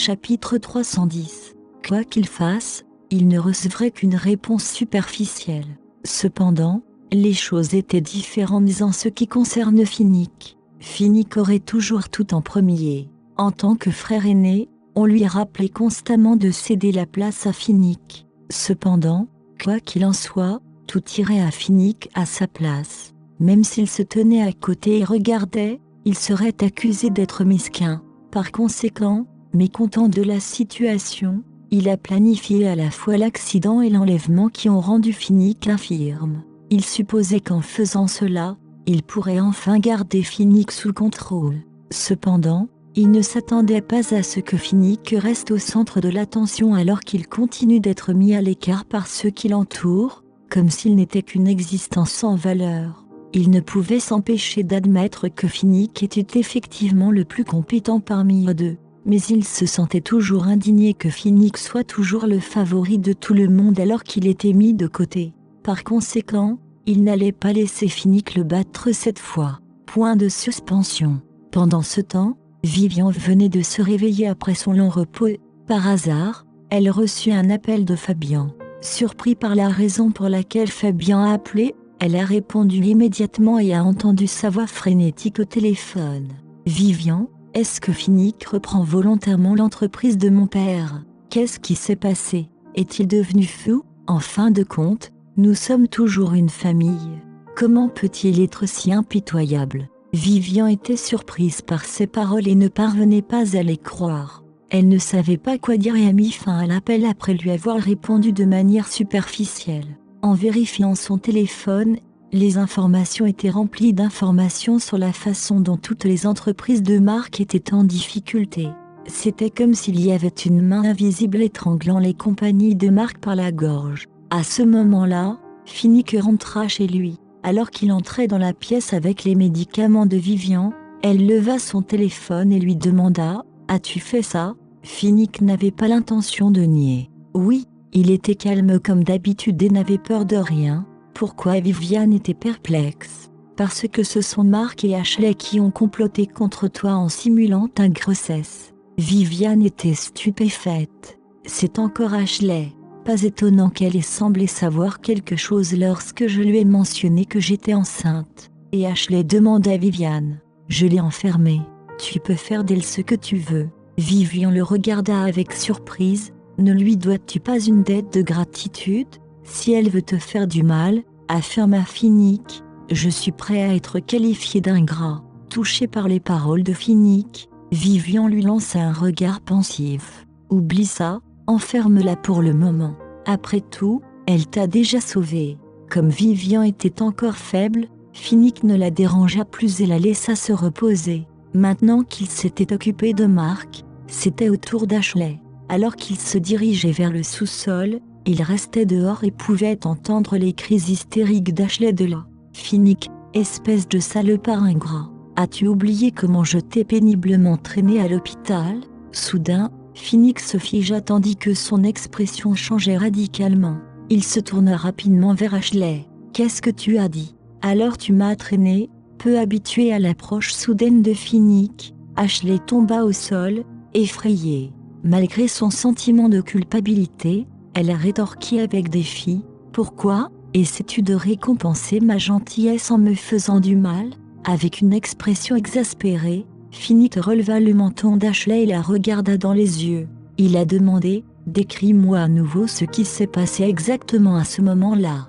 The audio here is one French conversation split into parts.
Chapitre 310. Quoi qu'il fasse, il ne recevrait qu'une réponse superficielle. Cependant, les choses étaient différentes en ce qui concerne Finnick. Finnick aurait toujours tout en premier. En tant que frère aîné, on lui rappelait constamment de céder la place à Finnick. Cependant, quoi qu'il en soit, tout irait à Finnick à sa place. Même s'il se tenait à côté et regardait, il serait accusé d'être mesquin. Par conséquent, mécontent de la situation, il a planifié à la fois l'accident et l'enlèvement qui ont rendu Finnick infirme. Il supposait qu'en faisant cela, il pourrait enfin garder Finnick sous contrôle. Cependant, il ne s'attendait pas à ce que Finnick reste au centre de l'attention alors qu'il continue d'être mis à l'écart par ceux qui l'entourent, comme s'il n'était qu'une existence sans valeur. Il ne pouvait s'empêcher d'admettre que Finnick était effectivement le plus compétent parmi eux deux, mais il se sentait toujours indigné que Finnick soit toujours le favori de tout le monde alors qu'il était mis de côté. Par conséquent, il n'allait pas laisser Finnick le battre cette fois. Point de suspension. Pendant ce temps, Vivian venait de se réveiller après son long repos. Par hasard, elle reçut un appel de Fabien. Surpris par la raison pour laquelle Fabien a appelé, elle a répondu immédiatement et a entendu sa voix frénétique au téléphone. « Vivian, est-ce que Finnick reprend volontairement l'entreprise de mon père? Qu'est-ce qui s'est passé? Est-il devenu fou? En fin de compte, nous sommes toujours une famille. Comment peut-il être si impitoyable ?» Vivian était surprise par ces paroles et ne parvenait pas à les croire. Elle ne savait pas quoi dire et a mis fin à l'appel après lui avoir répondu de manière superficielle. En vérifiant son téléphone, les informations étaient remplies d'informations sur la façon dont toutes les entreprises de marque étaient en difficulté. C'était comme s'il y avait une main invisible étranglant les compagnies de marque par la gorge. À ce moment-là, Finnick rentra chez lui. Alors qu'il entrait dans la pièce avec les médicaments de Vivian, elle leva son téléphone et lui demanda « As-tu fait ça ?» Finnick n'avait pas l'intention de nier. Oui, il était calme comme d'habitude et n'avait peur de rien. Pourquoi Vivian était perplexe? Parce que ce sont Mark et Ashley qui ont comploté contre toi en simulant ta grossesse. Vivian était stupéfaite. C'est encore Ashley. Pas étonnant qu'elle ait semblé savoir quelque chose lorsque je lui ai mentionné que j'étais enceinte. Et Ashley demanda à Vivian. Je l'ai enfermée. Tu peux faire d'elle ce que tu veux. Vivian le regarda avec surprise. Ne lui dois-tu pas une dette de gratitude? Si elle veut te faire du mal, affirma Finnick, je suis prêt à être qualifié d'ingrat. Touché par les paroles de Finnick, Vivian lui lança un regard pensif. Oublie ça, enferme-la pour le moment. Après tout, elle t'a déjà sauvé. Comme Vivian était encore faible, Finnick ne la dérangea plus et la laissa se reposer. Maintenant qu'il s'était occupé de Mark, c'était au tour d'Ashley. Alors qu'il se dirigeait vers le sous-sol, il restait dehors et pouvait entendre les cris hystériques d'Ashley de là. « Finnick, espèce de salopard ingrat, as-tu oublié comment je t'ai péniblement traîné à l'hôpital ?» Soudain, Finnick se figea tandis que son expression changeait radicalement. Il se tourna rapidement vers Ashley. « Qu'est-ce que tu as dit? Alors tu m'as traîné ?» Peu habituée à l'approche soudaine de Finnick, Ashley tomba au sol, effrayée. Malgré son sentiment de culpabilité, elle a rétorqué avec défi. « Pourquoi essaies-tu de récompenser ma gentillesse en me faisant du mal ?» Avec une expression exaspérée, Finnick releva le menton d'Ashley et la regarda dans les yeux. Il a demandé « Décris-moi à nouveau ce qui s'est passé exactement à ce moment-là. »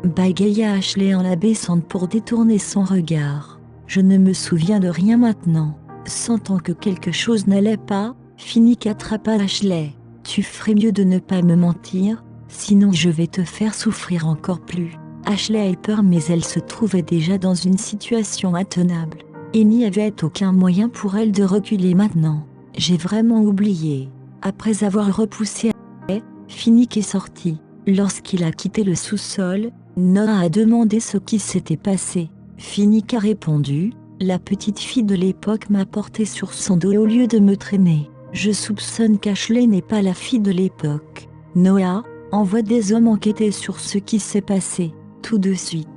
Bégaya Ashley en la baissant pour détourner son regard. « Je ne me souviens de rien maintenant. » Sentant que quelque chose n'allait pas, Finnick attrapa Ashley. « Tu ferais mieux de ne pas me mentir, sinon je vais te faire souffrir encore plus. » Ashley eut peur mais elle se trouvait déjà dans une situation intenable. Il n'y avait aucun moyen pour elle de reculer maintenant. « J'ai vraiment oublié. » Après avoir repoussé Ashley, Finnick est sorti. Lorsqu'il a quitté le sous-sol, Noah a demandé ce qui s'était passé. Finnick a répondu « La petite fille de l'époque m'a porté sur son dos au lieu de me traîner. Je soupçonne qu'Ashley n'est pas la fille de l'époque. Noah, envoie des hommes enquêter sur ce qui s'est passé, tout de suite. »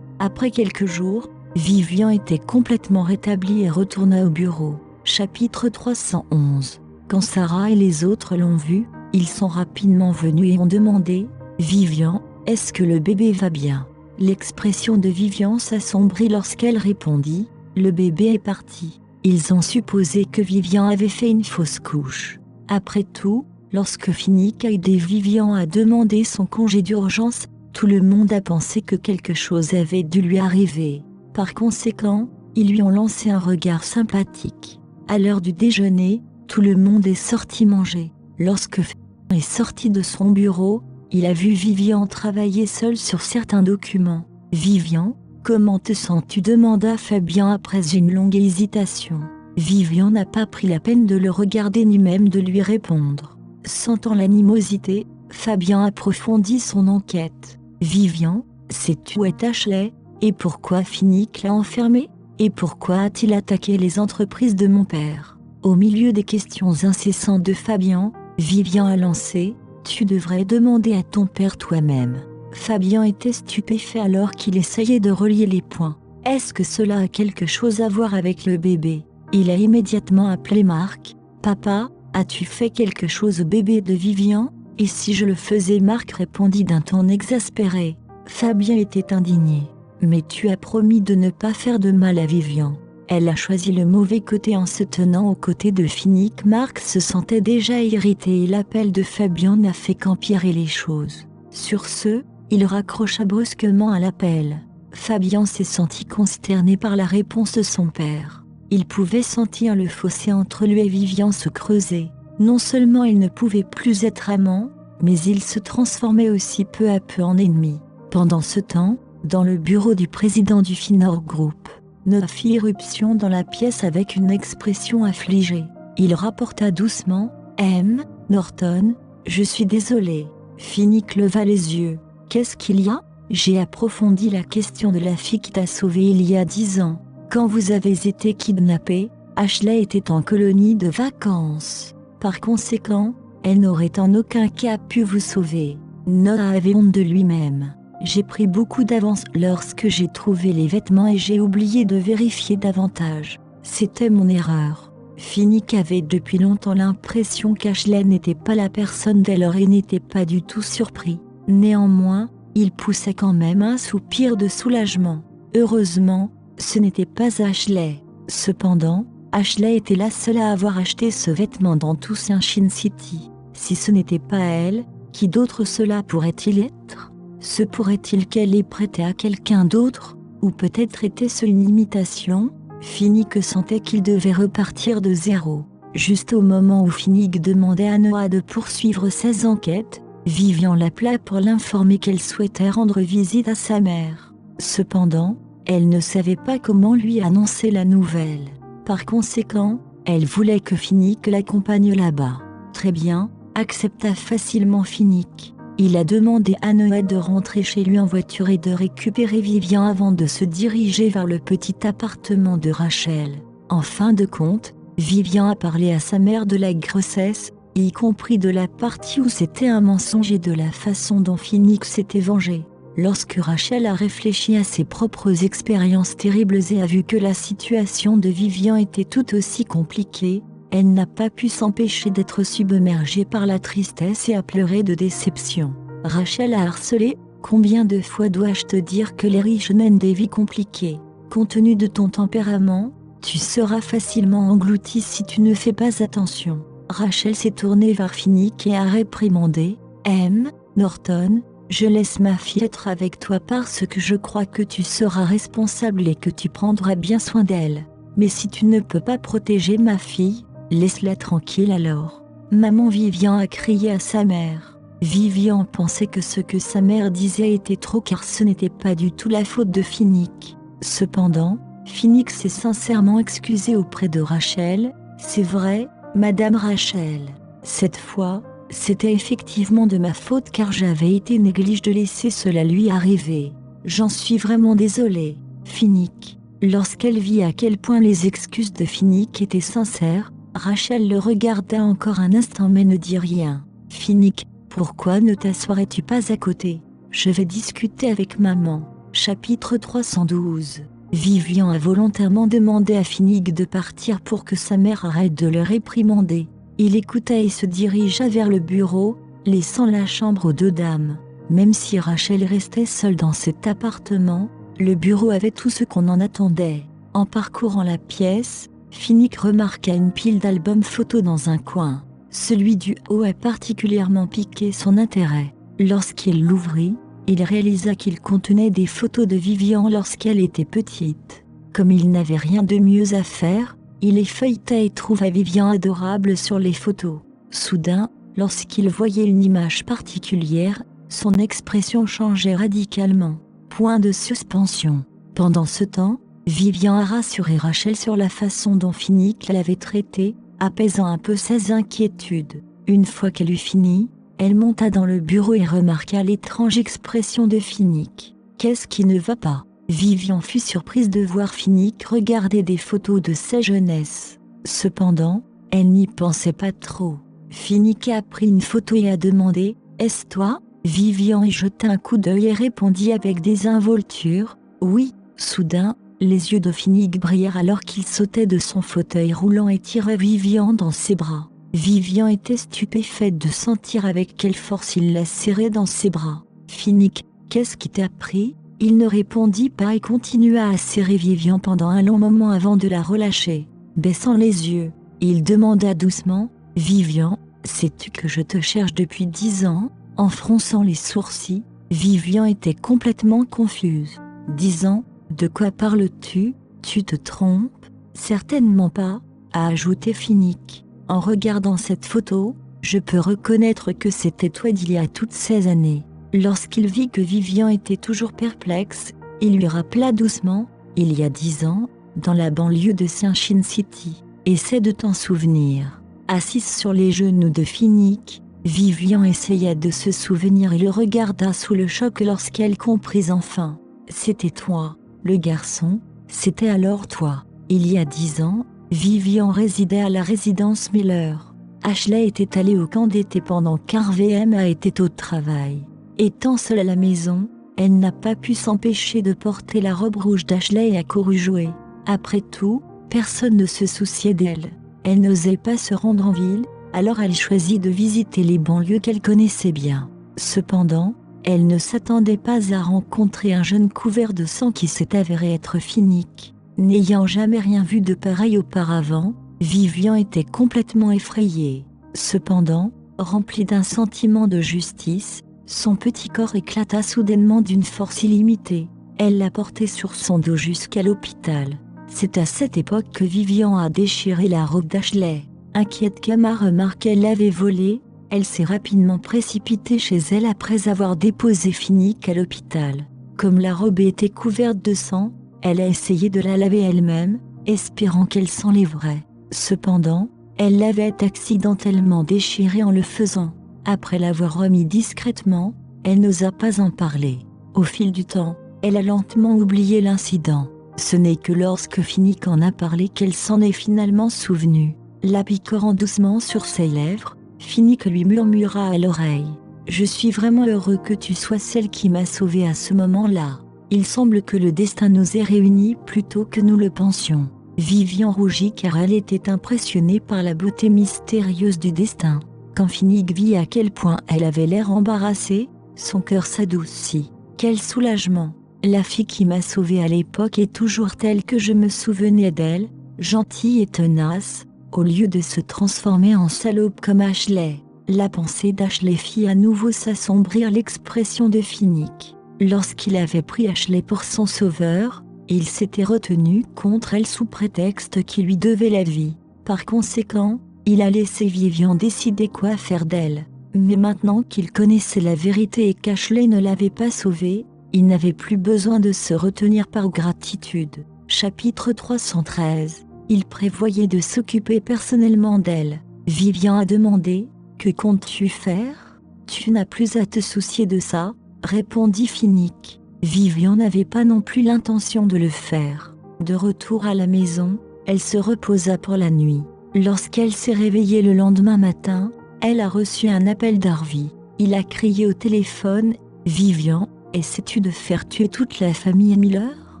Après quelques jours, Vivian était complètement rétablie et retourna au bureau. Chapitre 311. Quand Sarah et les autres l'ont vu, ils sont rapidement venus et ont demandé « Vivian, est-ce que le bébé va bien ?» L'expression de Vivian s'assombrit lorsqu'elle répondit « Le bébé est parti ». Ils ont supposé que Vivian avait fait une fausse couche. Après tout, lorsque Finnick a aidé Vivian à demander son congé d'urgence, tout le monde a pensé que quelque chose avait dû lui arriver. Par conséquent, ils lui ont lancé un regard sympathique. À l'heure du déjeuner, tout le monde est sorti manger. Lorsque Finnick est sorti de son bureau, il a vu Vivian travailler seule sur certains documents. « Vivian, comment te sens-tu » demanda Fabien après une longue hésitation. Vivian n'a pas pris la peine de le regarder ni même de lui répondre. Sentant l'animosité, Fabien approfondit son enquête. « Vivian, sais-tu où est Ashley ? Et pourquoi Finnick l'a enfermé ? Et pourquoi a-t-il attaqué les entreprises de mon père ?» Au milieu des questions incessantes de Fabien, Vivian a lancé « Tu devrais demander à ton père toi-même ». Fabien était stupéfait alors qu'il essayait de relier les points. Est-ce que cela a quelque chose à voir avec le bébé ? Il a immédiatement appelé Marc. « Papa, as-tu fait quelque chose au bébé de Vivian ? Et si je le faisais ?» Marc répondit d'un ton exaspéré. Fabien était indigné. « Mais tu as promis de ne pas faire de mal à Vivian. » Elle a choisi le mauvais côté en se tenant aux côtés de Finnick. Marc se sentait déjà irrité et l'appel de Fabien n'a fait qu'empirer les choses. Sur ce, il raccrocha brusquement à l'appel. Fabien s'est senti consterné par la réponse de son père. Il pouvait sentir le fossé entre lui et Vivian se creuser. Non seulement ils ne pouvaient plus être amants, mais ils se transformaient aussi peu à peu en ennemis. Pendant ce temps, dans le bureau du président du Finor Group, Noah fit irruption dans la pièce avec une expression affligée. Il rapporta doucement « M. Norton, je suis désolé. » Finnick leva les yeux. « Qu'est-ce qu'il y a ? J'ai approfondi la question de la fille qui t'a sauvé il y a 10 ans. Quand vous avez été kidnappé, Ashley était en colonie de vacances. Par conséquent, elle n'aurait en aucun cas pu vous sauver. » Noah avait honte de lui-même. J'ai pris beaucoup d'avance lorsque j'ai trouvé les vêtements et j'ai oublié de vérifier davantage. C'était mon erreur. Finnick avait depuis longtemps l'impression qu'Ashley n'était pas la personne d'alors et n'était pas du tout surpris. Néanmoins, il poussait quand même un soupir de soulagement. Heureusement, ce n'était pas Ashley. Cependant, Ashley était la seule à avoir acheté ce vêtement dans tout Shin City. Si ce n'était pas elle, qui d'autre cela pourrait-il être ? Se pourrait-il qu'elle l'ait prêté à quelqu'un d'autre ? Ou peut-être était-ce une imitation ? Finnick sentait qu'il devait repartir de zéro. Juste au moment où Finnick demandait à Noah de poursuivre ses enquêtes, Vivian l'appela pour l'informer qu'elle souhaitait rendre visite à sa mère. Cependant, elle ne savait pas comment lui annoncer la nouvelle. Par conséquent, elle voulait que Finnick l'accompagne là-bas. Très bien, accepta facilement Finnick. Il a demandé à Noah de rentrer chez lui en voiture et de récupérer Vivian avant de se diriger vers le petit appartement de Rachel. En fin de compte, Vivian a parlé à sa mère de la grossesse, y compris de la partie où c'était un mensonge et de la façon dont Finnick s'était vengé. Lorsque Rachel a réfléchi à ses propres expériences terribles et a vu que la situation de Vivian était tout aussi compliquée, elle n'a pas pu s'empêcher d'être submergée par la tristesse et à pleurer de déception. Rachel a harcelé « Combien de fois dois-je te dire que les riches mènent des vies compliquées ? Compte tenu de ton tempérament, tu seras facilement englouti si tu ne fais pas attention. » Rachel s'est tournée vers Finnick et a réprimandé « M. Norton, je laisse ma fille être avec toi parce que je crois que tu seras responsable et que tu prendras bien soin d'elle. Mais si tu ne peux pas protéger ma fille, laisse-la tranquille alors. » Maman Vivian a crié à sa mère. Vivian pensait que ce que sa mère disait était trop car ce n'était pas du tout la faute de Finnick. Cependant, Finnick s'est sincèrement excusé auprès de Rachel. « C'est vrai, Madame Rachel. Cette fois, c'était effectivement de ma faute car j'avais été néglige de laisser cela lui arriver. J'en suis vraiment désolée. » Finnick. Lorsqu'elle vit à quel point les excuses de Finnick étaient sincères, Rachel le regarda encore un instant mais ne dit rien. Finnick, pourquoi ne t'assoirais-tu pas à côté ? Je vais discuter avec maman. Chapitre 312. Vivian a volontairement demandé à Finnick de partir pour que sa mère arrête de le réprimander. Il écouta et se dirigea vers le bureau, laissant la chambre aux deux dames. Même si Rachel restait seule dans cet appartement, le bureau avait tout ce qu'on en attendait. En parcourant la pièce, Finnick remarqua une pile d'albums photos dans un coin. Celui du haut a particulièrement piqué son intérêt. Lorsqu'il l'ouvrit, il réalisa qu'il contenait des photos de Vivian lorsqu'elle était petite. Comme il n'avait rien de mieux à faire, il les feuilleta et trouva Vivian adorable sur les photos. Soudain, lorsqu'il voyait une image particulière, son expression changeait radicalement. Point de suspension. Pendant ce temps, Vivian a rassuré Rachel sur la façon dont Finnick l'avait traitée, apaisant un peu ses inquiétudes. Une fois qu'elle eut fini, elle monta dans le bureau et remarqua l'étrange expression de Finnick. « Qu'est-ce qui ne va pas ?» Vivian fut surprise de voir Finnick regarder des photos de sa jeunesse. Cependant, elle n'y pensait pas trop. Finnick a pris une photo et a demandé « Est-ce toi ?» Vivian y jeta un coup d'œil et répondit avec désinvolture « Oui ». Soudain, les yeux de Finnick brillèrent alors qu'il sautait de son fauteuil roulant et tirait Vivian dans ses bras. Vivian était stupéfaite de sentir avec quelle force il la serrait dans ses bras. « Finnick, qu'est-ce qui t'a pris ?» Il ne répondit pas et continua à serrer Vivian pendant un long moment avant de la relâcher. Baissant les yeux, il demanda doucement « Vivian, sais-tu que je te cherche depuis 10 ans ?» En fronçant les sourcils, Vivian était complètement confuse. « 10 ans ? De quoi parles-tu ? Tu te trompes ? Certainement pas, a ajouté Finnick. En regardant cette photo, je peux reconnaître que c'était toi d'il y a toutes ces années. Lorsqu'il vit que Vivian était toujours perplexe, il lui rappela doucement, il y a 10 ans, dans la banlieue de Saint-Chin City. Essaie de t'en souvenir. Assise sur les genoux de Finnick, Vivian essaya de se souvenir et le regarda sous le choc lorsqu'elle comprit enfin. C'était toi. Le garçon, c'était alors toi. Il y a 10 ans, Vivian résidait à la résidence Miller. Ashley était allée au camp d'été pendant qu'Harvey était au travail. Étant seule à la maison, elle n'a pas pu s'empêcher de porter la robe rouge d'Ashley et a couru jouer. Après tout, personne ne se souciait d'elle. Elle n'osait pas se rendre en ville, alors elle choisit de visiter les banlieues qu'elle connaissait bien. Cependant, elle ne s'attendait pas à rencontrer un jeune couvert de sang qui s'est avéré être Finnick. N'ayant jamais rien vu de pareil auparavant, Vivian était complètement effrayée. Cependant, remplie d'un sentiment de justice, son petit corps éclata soudainement d'une force illimitée. Elle l'a porté sur son dos jusqu'à l'hôpital. C'est à cette époque que Vivian a déchiré la robe d'Ashley. Inquiète qu'Emma remarque qu'elle l'avait volée, elle s'est rapidement précipitée chez elle après avoir déposé Finnick à l'hôpital. Comme la robe était couverte de sang, elle a essayé de la laver elle-même, espérant qu'elle s'enlèverait. Cependant, elle l'avait accidentellement déchirée en le faisant. Après l'avoir remis discrètement, elle n'osa pas en parler. Au fil du temps, elle a lentement oublié l'incident. Ce n'est que lorsque Finnick en a parlé qu'elle s'en est finalement souvenue. La picorant doucement sur ses lèvres, Finnick lui murmura à l'oreille. « Je suis vraiment heureux que tu sois celle qui m'a sauvée à ce moment-là. Il semble que le destin nous ait réunis plus tôt que nous le pensions. » Vivian rougit car elle était impressionnée par la beauté mystérieuse du destin. Quand Finnick vit à quel point elle avait l'air embarrassée, son cœur s'adoucit. Quel soulagement! La fille qui m'a sauvée à l'époque est toujours telle que je me souvenais d'elle, gentille et tenace, au lieu de se transformer en salope comme Ashley. La pensée d'Ashley fit à nouveau s'assombrir l'expression de Finnick. Lorsqu'il avait pris Ashley pour son sauveur, il s'était retenu contre elle sous prétexte qu'il lui devait la vie. Par conséquent, il a laissé Vivian décider quoi faire d'elle. Mais maintenant qu'il connaissait la vérité et qu'Ashley ne l'avait pas sauvée, il n'avait plus besoin de se retenir par gratitude. Chapitre 313. Il prévoyait de s'occuper personnellement d'elle. Vivian a demandé « Que comptes-tu faire ?»« Tu n'as plus à te soucier de ça », répondit Finnick. Vivian n'avait pas non plus l'intention de le faire. De retour à la maison, elle se reposa pour la nuit. Lorsqu'elle s'est réveillée le lendemain matin, elle a reçu un appel d'Harvey. Il a crié au téléphone « Vivian, essaies-tu de faire tuer toute la famille Miller ?»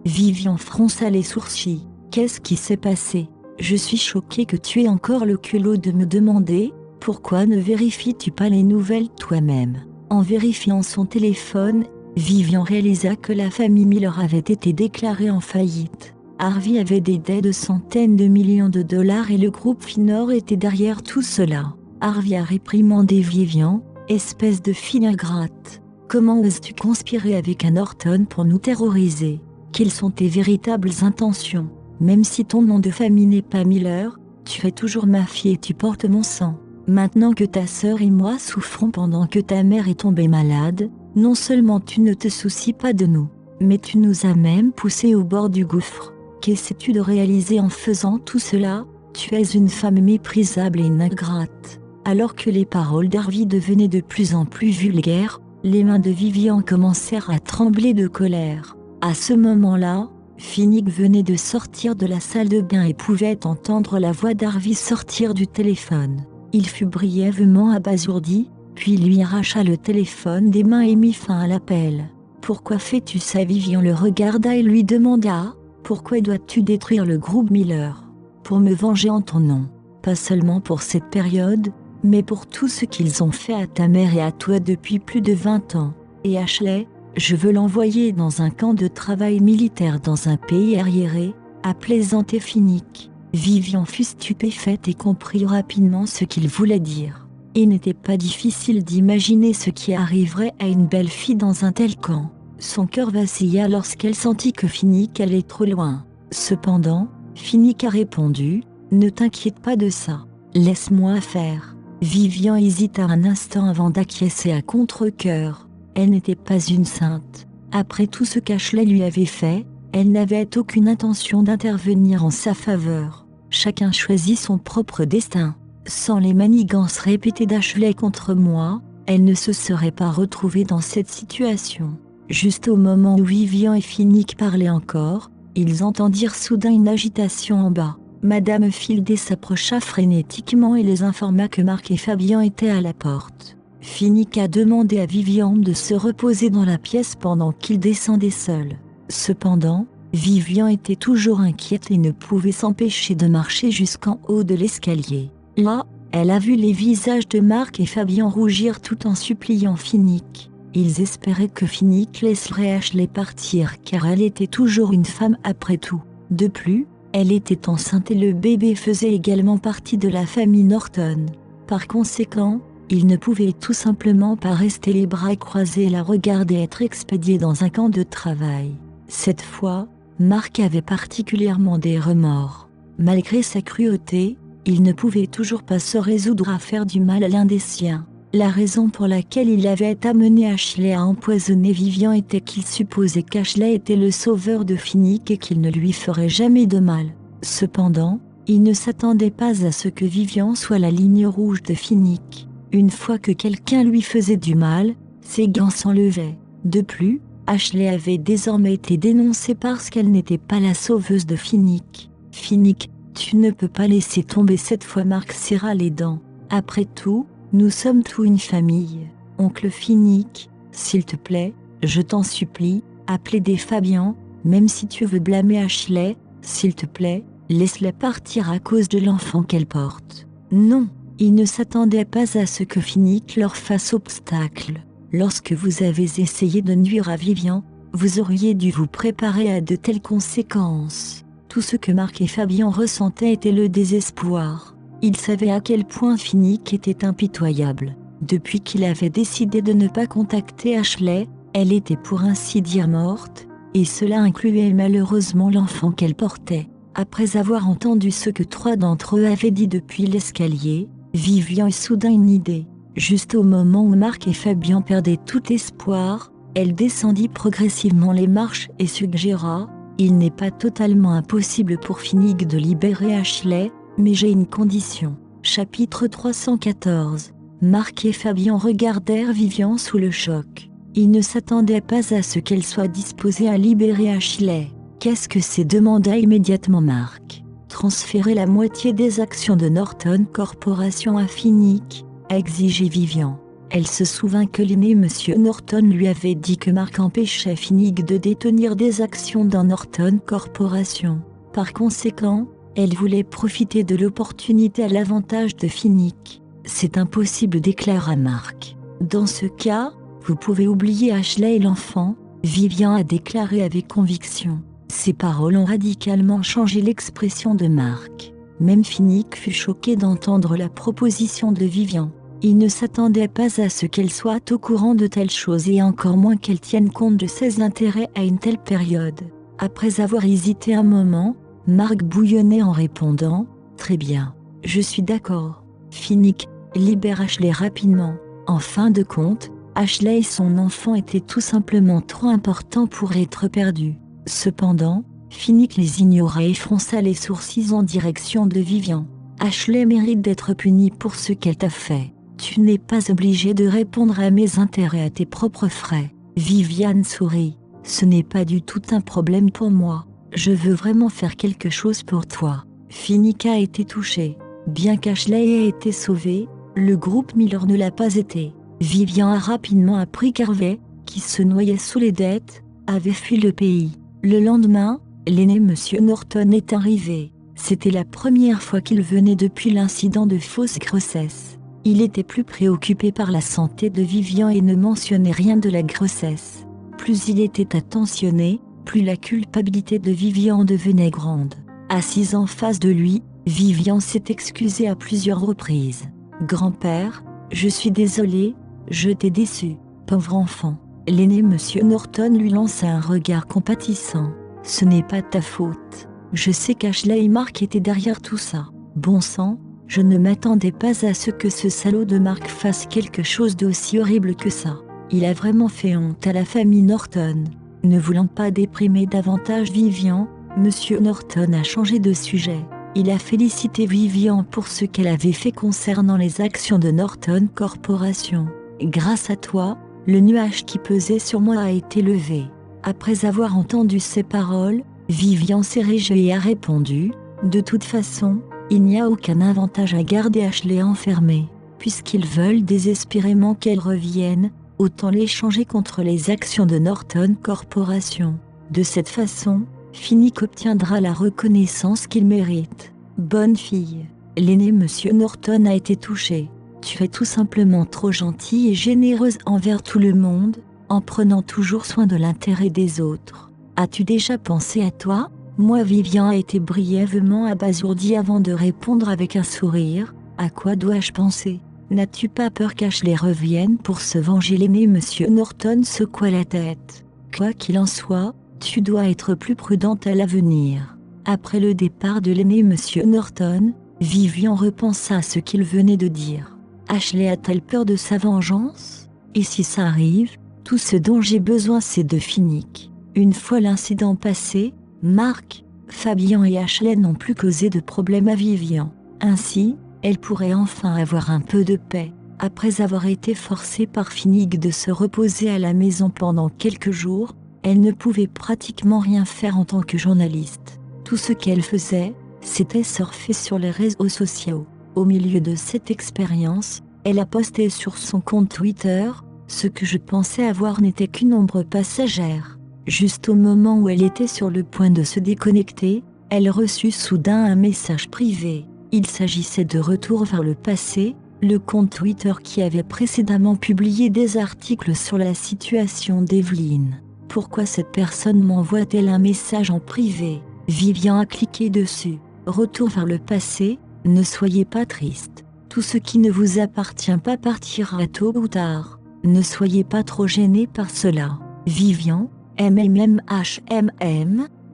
Vivian fronça les sourcils. « Qu'est-ce qui s'est passé ? Je suis choquée que tu aies encore le culot de me demander « Pourquoi ne vérifies-tu pas les nouvelles toi-même » En vérifiant son téléphone, Vivian réalisa que la famille Miller avait été déclarée en faillite. Harvey avait des dettes de centaines de millions de dollars et le groupe Finor était derrière tout cela. Harvey a réprimandé Vivian, espèce de fille ingrate. Comment oses-tu conspirer avec un Norton pour nous terroriser? Quelles sont tes véritables intentions? Même si ton nom de famille n'est pas Miller, tu es toujours ma fille et tu portes mon sang. Maintenant que ta sœur et moi souffrons pendant que ta mère est tombée malade, non seulement tu ne te soucies pas de nous, mais tu nous as même poussés au bord du gouffre. Qu'essaies-tu de réaliser en faisant tout cela? Tu es une femme méprisable et une ingrate. Alors que les paroles d'Harvey devenaient de plus en plus vulgaires, les mains de Vivian commencèrent à trembler de colère. À ce moment-là, Finnick venait de sortir de la salle de bain et pouvait entendre la voix d'Harvey sortir du téléphone. Il fut brièvement abasourdi, puis lui arracha le téléphone des mains et mit fin à l'appel. « Pourquoi fais-tu ça ?» Vivian le regarda et lui demanda « Pourquoi dois-tu détruire le groupe Miller ?»« Pour me venger en ton nom, pas seulement pour cette période, mais pour tout ce qu'ils ont fait à ta mère et à toi depuis plus de 20 ans. Et Ashley, je veux l'envoyer dans un camp de travail militaire dans un pays arriéré, » a plaisanté Finnick. Vivian fut stupéfaite et comprit rapidement ce qu'il voulait dire. Il n'était pas difficile d'imaginer ce qui arriverait à une belle fille dans un tel camp. Son cœur vacilla lorsqu'elle sentit que Finnick allait trop loin. Cependant, Finnick a répondu « Ne t'inquiète pas de ça, laisse-moi faire. » Vivian hésita un instant avant d'acquiescer à contre-cœur. Elle n'était pas une sainte. Après tout ce qu'Ashley lui avait fait, elle n'avait aucune intention d'intervenir en sa faveur. Chacun choisit son propre destin. Sans les manigances répétées d'Ashley contre moi, elle ne se serait pas retrouvée dans cette situation. Juste au moment où Vivian et Finnick parlaient encore, ils entendirent soudain une agitation en bas. Madame Fieldey s'approcha frénétiquement et les informa que Mark et Fabian étaient à la porte. Finnick a demandé à Vivian de se reposer dans la pièce pendant qu'il descendait seul. Cependant, Vivian était toujours inquiète et ne pouvait s'empêcher de marcher jusqu'en haut de l'escalier. Là, elle a vu les visages de Mark et Fabian rougir tout en suppliant Finnick. Ils espéraient que Finnick laisserait Ashley partir car elle était toujours une femme après tout. De plus, elle était enceinte et le bébé faisait également partie de la famille Norton. Par conséquent, il ne pouvait tout simplement pas rester les bras croisés et la regarder être expédiée dans un camp de travail. Cette fois, Mark avait particulièrement des remords. Malgré sa cruauté, il ne pouvait toujours pas se résoudre à faire du mal à l'un des siens. La raison pour laquelle il avait amené Ashley à empoisonner Vivian était qu'il supposait qu'Ashley était le sauveur de Finnick et qu'il ne lui ferait jamais de mal. Cependant, il ne s'attendait pas à ce que Vivian soit la ligne rouge de Finnick. Une fois que quelqu'un lui faisait du mal, ses gants s'enlevaient. De plus, Ashley avait désormais été dénoncée parce qu'elle n'était pas la sauveuse de Finnick. « Finnick, tu ne peux pas laisser tomber cette fois. » Mark serra les dents. « Après tout, nous sommes tous une famille. Oncle Finnick, s'il te plaît, je t'en supplie, a plaidé Fabian, même si tu veux blâmer Ashley, s'il te plaît, laisse-la partir à cause de l'enfant qu'elle porte. » Non, ils ne s'attendaient pas à ce que Finnick leur fasse obstacle. Lorsque vous avez essayé de nuire à Vivian, vous auriez dû vous préparer à de telles conséquences. Tout ce que Mark et Fabian ressentaient était le désespoir. Ils savaient à quel point Finnick était impitoyable. Depuis qu'il avait décidé de ne pas contacter Ashley, elle était pour ainsi dire morte, et cela incluait malheureusement l'enfant qu'elle portait. Après avoir entendu ce que 3 d'entre eux avaient dit depuis l'escalier, Vivian eut soudain une idée. Juste au moment où Mark et Fabian perdaient tout espoir, elle descendit progressivement les marches et suggéra « Il n'est pas totalement impossible pour Finnick de libérer Ashley, mais j'ai une condition. » Chapitre 314. Mark et Fabian regardèrent Vivian sous le choc. Ils ne s'attendaient pas à ce qu'elle soit disposée à libérer Ashley. « Qu'est-ce que c'est ?» demanda immédiatement Mark. « Transférer la moitié des actions de Norton Corporation à Finnick, » a exigé Vivian. Elle se souvint que l'aîné Monsieur Norton lui avait dit que Mark empêchait Finnick de détenir des actions dans Norton Corporation. Par conséquent, Elle voulait profiter de l'opportunité à l'avantage de Finnick. C'est impossible, déclara Mark. Dans ce cas, vous pouvez oublier Ashley et l'enfant, Vivian a déclaré avec conviction. Ces paroles ont radicalement changé l'expression de Mark. Même Finnick fut choqué d'entendre la proposition de Vivian. Il ne s'attendait pas à ce qu'elle soit au courant de telles choses et encore moins qu'elle tienne compte de ses intérêts à une telle période. Après avoir hésité un moment, Mark bouillonnait en répondant « Très bien, je suis d'accord. Finnick, libère Ashley rapidement. » En fin de compte, Ashley et son enfant étaient tout simplement trop importants pour être perdus. Cependant, Finnick les ignora et fronça les sourcils en direction de Vivian. « Ashley mérite d'être punie pour ce qu'elle t'a fait. Tu n'es pas obligé de répondre à mes intérêts à tes propres frais. » Vivian sourit. « Ce n'est pas du tout un problème pour moi. Je veux vraiment faire quelque chose pour toi. » Finnick a été touché. Bien qu'Ashley ait été sauvée, le groupe Miller ne l'a pas été. Vivian a rapidement appris qu'Harvey, qui se noyait sous les dettes, avait fui le pays. Le lendemain, l'aîné Monsieur Norton est arrivé. C'était la première fois qu'il venait depuis l'incident de fausse grossesse. Il était plus préoccupé par la santé de Vivian et ne mentionnait rien de la grossesse. Plus il était attentionné, plus la culpabilité de Vivian devenait grande. Assise en face de lui, Vivian s'est excusée à plusieurs reprises. « Grand-père, je suis désolée, je t'ai déçu, pauvre enfant. » L'aîné Monsieur Norton lui lança un regard compatissant. « Ce n'est pas ta faute. Je sais qu'Ashley et Mark étaient derrière tout ça. Bon sang, je ne m'attendais pas à ce que ce salaud de Mark fasse quelque chose d'aussi horrible que ça. Il a vraiment fait honte à la famille Norton. » Ne voulant pas déprimer davantage Vivian, Monsieur Norton a changé de sujet. Il a félicité Vivian pour ce qu'elle avait fait concernant les actions de Norton Corporation. « Grâce à toi, le nuage qui pesait sur moi a été levé. » Après avoir entendu ces paroles, Vivian s'est réjouie et a répondu « De toute façon, il n'y a aucun avantage à garder Ashley enfermée. Puisqu'ils veulent désespérément qu'elle revienne, autant l'échanger contre les actions de Norton Corporation. De cette façon, Finnick obtiendra la reconnaissance qu'il mérite. Bonne fille. » L'aîné Monsieur Norton a été touché. « Tu es tout simplement trop gentille et généreuse envers tout le monde, en prenant toujours soin de l'intérêt des autres. As-tu déjà pensé à toi ?» Moi Vivian a été brièvement abasourdie avant de répondre avec un sourire. « À quoi dois-je penser ? N'as-tu pas peur qu'Ashley revienne pour se venger ?» L'aîné Monsieur Norton secoua la tête. « Quoi qu'il en soit, tu dois être plus prudente à l'avenir. » Après le départ de l'aîné Monsieur Norton, Vivian repensa à ce qu'il venait de dire. Ashley a-t-elle peur de sa vengeance ? Et si ça arrive, tout ce dont j'ai besoin c'est de Finnick. Une fois l'incident passé, Mark, Fabian et Ashley n'ont plus causé de problème à Vivian. Ainsi, elle pourrait enfin avoir un peu de paix. Après avoir été forcée par Finnick de se reposer à la maison pendant quelques jours, elle ne pouvait pratiquement rien faire en tant que journaliste. Tout ce qu'elle faisait, c'était surfer sur les réseaux sociaux. Au milieu de cette expérience, elle a posté sur son compte Twitter « Ce que je pensais avoir n'était qu'une ombre passagère ». Juste au moment où elle était sur le point de se déconnecter, elle reçut soudain un message privé. Il s'agissait de Retour vers le passé, le compte Twitter qui avait précédemment publié des articles sur la situation d'Evelyn. Pourquoi cette personne m'envoie-t-elle un message en privé ? Vivian a cliqué dessus. Retour vers le passé, ne soyez pas triste. Tout ce qui ne vous appartient pas partira tôt ou tard. Ne soyez pas trop gêné par cela. Vivian,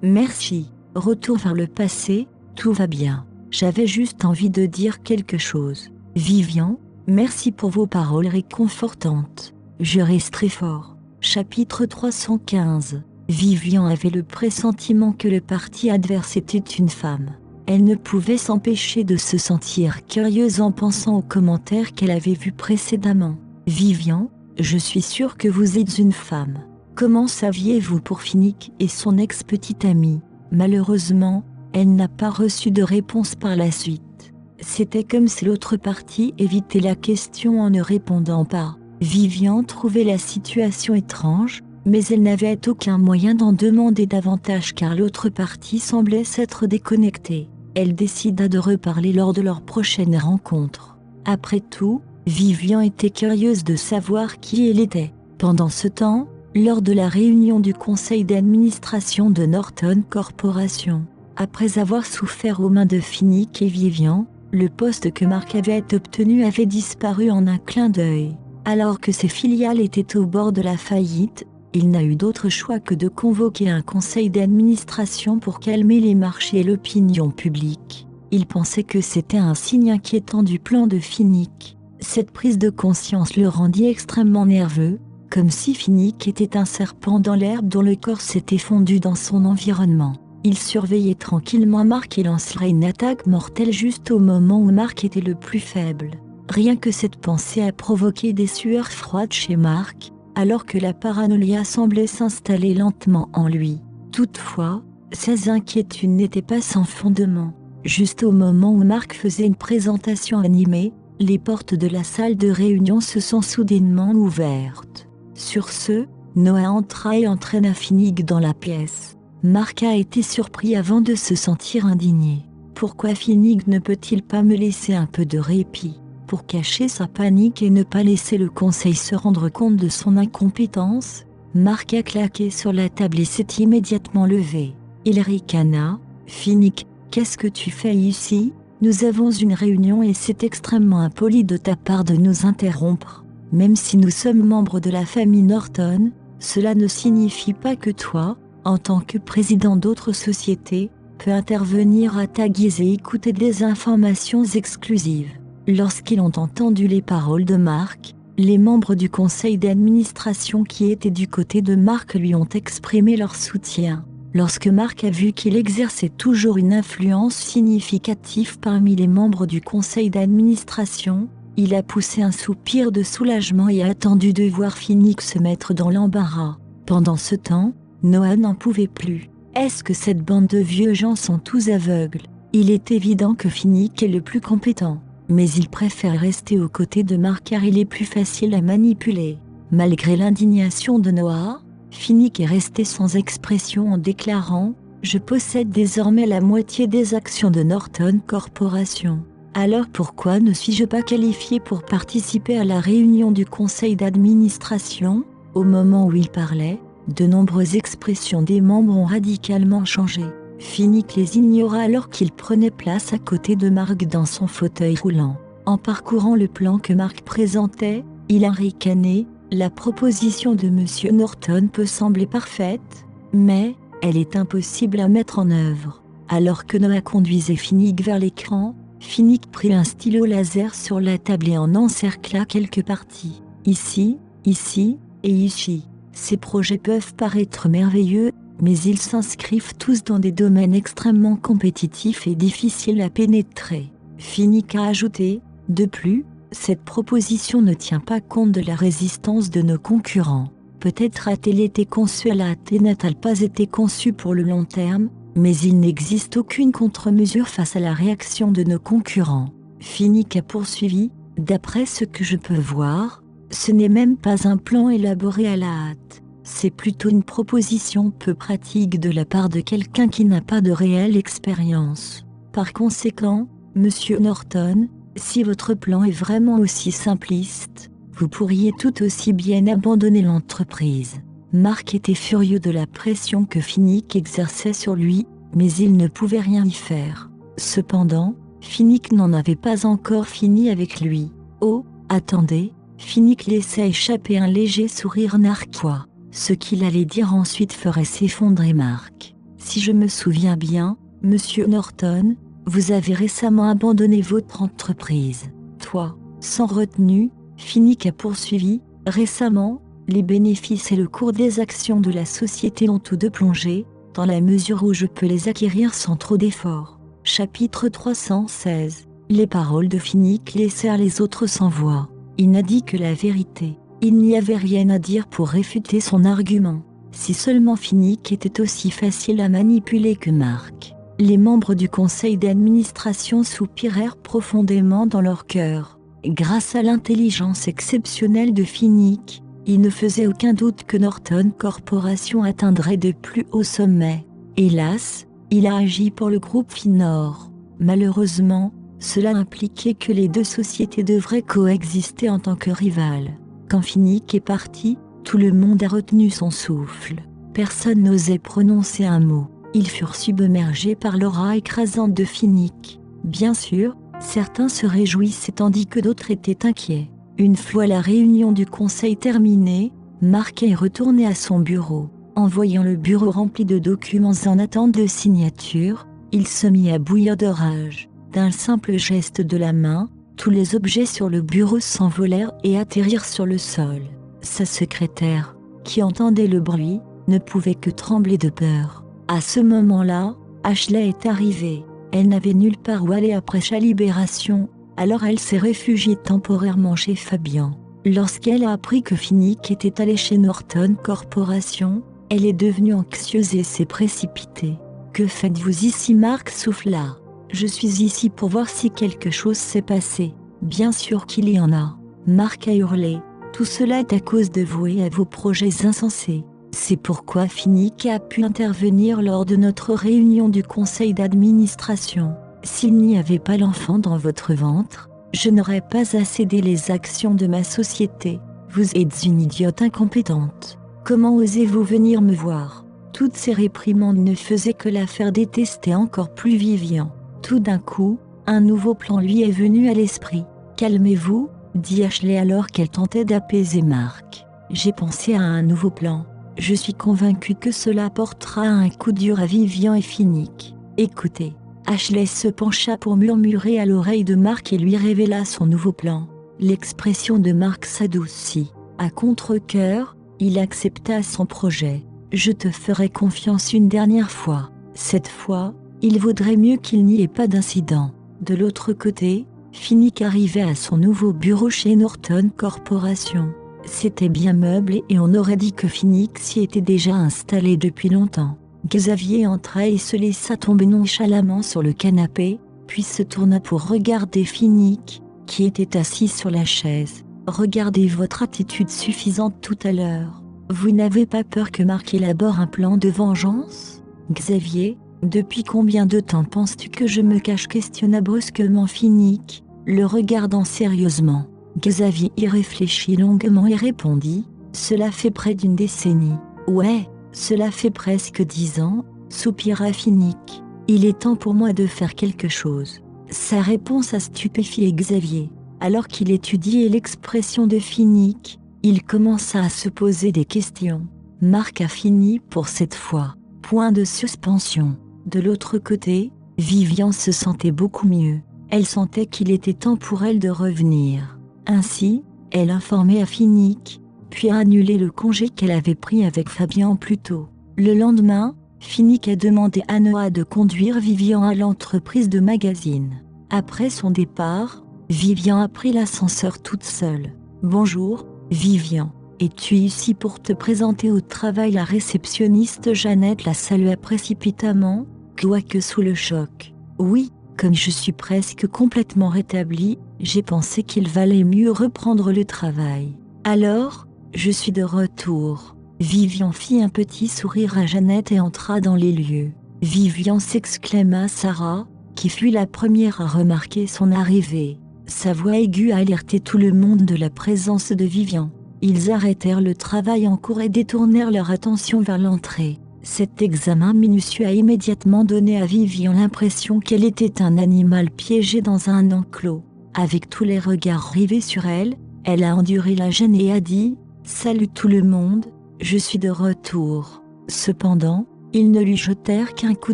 merci. Retour vers le passé, tout va bien. J'avais juste envie de dire quelque chose. Vivian, merci pour vos paroles réconfortantes. Je reste très fort. Chapitre 315. Vivian avait le pressentiment que le parti adverse était une femme. Elle ne pouvait s'empêcher de se sentir curieuse en pensant aux commentaires qu'elle avait vus précédemment. Vivian, je suis sûre que vous êtes une femme. Comment saviez-vous pour Finnick et son ex-petite amie ? Malheureusement, elle n'a pas reçu de réponse par la suite. C'était comme si l'autre partie évitait la question en ne répondant pas. Vivian trouvait la situation étrange, mais elle n'avait aucun moyen d'en demander davantage car l'autre partie semblait s'être déconnectée. Elle décida de reparler lors de leur prochaine rencontre. Après tout, Vivian était curieuse de savoir qui elle était. Pendant ce temps, lors de la réunion du conseil d'administration de Norton Corporation, après avoir souffert aux mains de Finnick et Vivian, le poste que Mark avait obtenu avait disparu en un clin d'œil. Alors que ses filiales étaient au bord de la faillite, il n'a eu d'autre choix que de convoquer un conseil d'administration pour calmer les marchés et l'opinion publique. Il pensait que c'était un signe inquiétant du plan de Finnick. Cette prise de conscience le rendit extrêmement nerveux, comme si Finnick était un serpent dans l'herbe dont le corps s'était fondu dans son environnement. Il surveillait tranquillement Mark et lancerait une attaque mortelle juste au moment où Mark était le plus faible. Rien que cette pensée a provoqué des sueurs froides chez Mark, alors que la paranoïa semblait s'installer lentement en lui. Toutefois, ces inquiétudes n'étaient pas sans fondement. Juste au moment où Mark faisait une présentation animée, les portes de la salle de réunion se sont soudainement ouvertes. Sur ce, Noah entra et entraîna Finnick dans la pièce. Mark a été surpris avant de se sentir indigné. Pourquoi Finnick ne peut-il pas me laisser un peu de répit? Pour cacher sa panique et ne pas laisser le conseil se rendre compte de son incompétence, Mark a claqué sur la table et s'est immédiatement levé. Il ricana. « Finnick, qu'est-ce que tu fais ici? Nous avons une réunion et c'est extrêmement impoli de ta part de nous interrompre. Même si nous sommes membres de la famille Norton, cela ne signifie pas que toi, en tant que président d'autres sociétés, peux intervenir à ta guise et écouter des informations exclusives. » Lorsqu'ils ont entendu les paroles de Mark, les membres du conseil d'administration qui étaient du côté de Mark lui ont exprimé leur soutien. Lorsque Mark a vu qu'il exerçait toujours une influence significative parmi les membres du conseil d'administration, il a poussé un soupir de soulagement et a attendu de voir Finnick se mettre dans l'embarras. Pendant ce temps, Noah n'en pouvait plus. Est-ce que cette bande de vieux gens sont tous aveugles? Il est évident que Finnick est le plus compétent. Mais il préfère rester aux côtés de Mark car il est plus facile à manipuler. Malgré l'indignation de Noah, Finnick est resté sans expression en déclarant « Je possède désormais la moitié des actions de Norton Corporation. Alors pourquoi ne suis-je pas qualifié pour participer à la réunion du conseil d'administration ?» Au moment où il parlait, de nombreuses expressions des membres ont radicalement changé. Finnick les ignora alors qu'il prenait place à côté de Mark dans son fauteuil roulant. En parcourant le plan que Mark présentait, il a ricané. La proposition de Monsieur Norton peut sembler parfaite, mais elle est impossible à mettre en œuvre. Alors que Noah conduisait Finnick vers l'écran, Finnick prit un stylo laser sur la table et en encercla quelques parties. Ici, ici et ici. Ces projets peuvent paraître merveilleux, mais ils s'inscrivent tous dans des domaines extrêmement compétitifs et difficiles à pénétrer. Finnick a ajouté, de plus, cette proposition ne tient pas compte de la résistance de nos concurrents. Peut-être a-t-elle été conçue à la hâte et n'a-t-elle pas été conçue pour le long terme, mais il n'existe aucune contre-mesure face à la réaction de nos concurrents. Finnick a poursuivi, d'après ce que je peux voir, ce n'est même pas un plan élaboré à la hâte. C'est plutôt une proposition peu pratique de la part de quelqu'un qui n'a pas de réelle expérience. Par conséquent, Monsieur Norton, si votre plan est vraiment aussi simpliste, vous pourriez tout aussi bien abandonner l'entreprise. Mark était furieux de la pression que Finnick exerçait sur lui, mais il ne pouvait rien y faire. Cependant, Finnick n'en avait pas encore fini avec lui. Oh, attendez, Finnick laissa échapper un léger sourire narquois. Ce qu'il allait dire ensuite ferait s'effondrer Mark. Si je me souviens bien, Monsieur Norton, vous avez récemment abandonné votre entreprise. Toi, sans retenue, Finnick a poursuivi, récemment, les bénéfices et le cours des actions de la société ont tous deux plongé, dans la mesure où je peux les acquérir sans trop d'efforts. Chapitre 316. Les paroles de Finnick laissèrent les autres sans voix. Il n'a dit que la vérité. Il n'y avait rien à dire pour réfuter son argument. Si seulement Finnick était aussi facile à manipuler que Mark. Les membres du conseil d'administration soupirèrent profondément dans leur cœur. Grâce à l'intelligence exceptionnelle de Finnick, il ne faisait aucun doute que Norton Corporation atteindrait de plus hauts sommets. Hélas, il a agi pour le groupe Finor. Malheureusement, cela impliquait que les deux sociétés devraient coexister en tant que rivales. Quand Finnick est parti, tout le monde a retenu son souffle. Personne n'osait prononcer un mot. Ils furent submergés par l'aura écrasante de Finnick. Bien sûr, certains se réjouissaient tandis que d'autres étaient inquiets. Une fois la réunion du conseil terminée, Mark est retourné à son bureau. En voyant le bureau rempli de documents en attente de signature, il se mit à bouillir de rage. D'un simple geste de la main, tous les objets sur le bureau s'envolèrent et atterrirent sur le sol. Sa secrétaire, qui entendait le bruit, ne pouvait que trembler de peur. À ce moment-là, Ashley est arrivée. Elle n'avait nulle part où aller après sa libération, alors elle s'est réfugiée temporairement chez Fabian. Lorsqu'elle a appris que Finnick était allé chez Norton Corporation, elle est devenue anxieuse et s'est précipitée. « Que faites-vous ici ?» Mark souffla. « Je suis ici pour voir si quelque chose s'est passé. »« Bien sûr qu'il y en a. » Mark a hurlé. « Tout cela est à cause de vous et à vos projets insensés. C'est pourquoi Finnick a pu intervenir lors de notre réunion du conseil d'administration. S'il n'y avait pas l'enfant dans votre ventre, je n'aurais pas à céder les actions de ma société. Vous êtes une idiote incompétente. Comment osez-vous venir me voir ?» Toutes ces réprimandes ne faisaient que la faire détester encore plus Vivian. Tout d'un coup, un nouveau plan lui est venu à l'esprit. « Calmez-vous, » dit Ashley alors qu'elle tentait d'apaiser Mark. « J'ai pensé à un nouveau plan. Je suis convaincue que cela portera un coup dur à Vivian et Finnick. Écoutez. » Ashley se pencha pour murmurer à l'oreille de Mark et lui révéla son nouveau plan. L'expression de Mark s'adoucit. À contre-cœur, il accepta son projet. « Je te ferai confiance une dernière fois. Cette fois, il vaudrait mieux qu'il n'y ait pas d'incident. » De l'autre côté, Finnick arrivait à son nouveau bureau chez Norton Corporation. C'était bien meublé et on aurait dit que Finnick s'y était déjà installé depuis longtemps. Xavier entra et se laissa tomber nonchalamment sur le canapé, puis se tourna pour regarder Finnick, qui était assis sur la chaise. « Regardez votre attitude suffisante tout à l'heure. Vous n'avez pas peur que Mark élabore un plan de vengeance ? Xavier, depuis combien de temps penses-tu que je me cache ?» questionna brusquement Finnick, le regardant sérieusement. Xavier y réfléchit longuement et répondit « Cela fait près d'une décennie. »« Ouais, cela fait presque 10 ans, » soupira Finnick. « Il est temps pour moi de faire quelque chose. » Sa réponse a stupéfié Xavier. Alors qu'il étudiait l'expression de Finnick, il commença à se poser des questions. Mark a fini pour cette fois. Point de suspension. De l'autre côté, Vivian se sentait beaucoup mieux. Elle sentait qu'il était temps pour elle de revenir. Ainsi, elle informait à Finnick, puis a annulé le congé qu'elle avait pris avec Fabian plus tôt. Le lendemain, Finnick a demandé à Noah de conduire Vivian à l'entreprise de magazine. Après son départ, Vivian a pris l'ascenseur toute seule. « Bonjour, Vivian. Es-tu ici pour te présenter au travail ?» La réceptionniste Jeannette la salua précipitamment, quoique sous le choc. « Oui, comme je suis presque complètement rétablie, j'ai pensé qu'il valait mieux reprendre le travail. Alors, je suis de retour. » Vivian fit un petit sourire à Jeannette et entra dans les lieux. « Vivian !» s'exclama Sarah, qui fut la première à remarquer son arrivée. Sa voix aiguë a alerté tout le monde de la présence de Vivian. Ils arrêtèrent le travail en cours et détournèrent leur attention vers l'entrée. Cet examen minutieux a immédiatement donné à Vivian l'impression qu'elle était un animal piégé dans un enclos. Avec tous les regards rivés sur elle, elle a enduré la gêne et a dit « Salut tout le monde, je suis de retour. » Cependant, ils ne lui jetèrent qu'un coup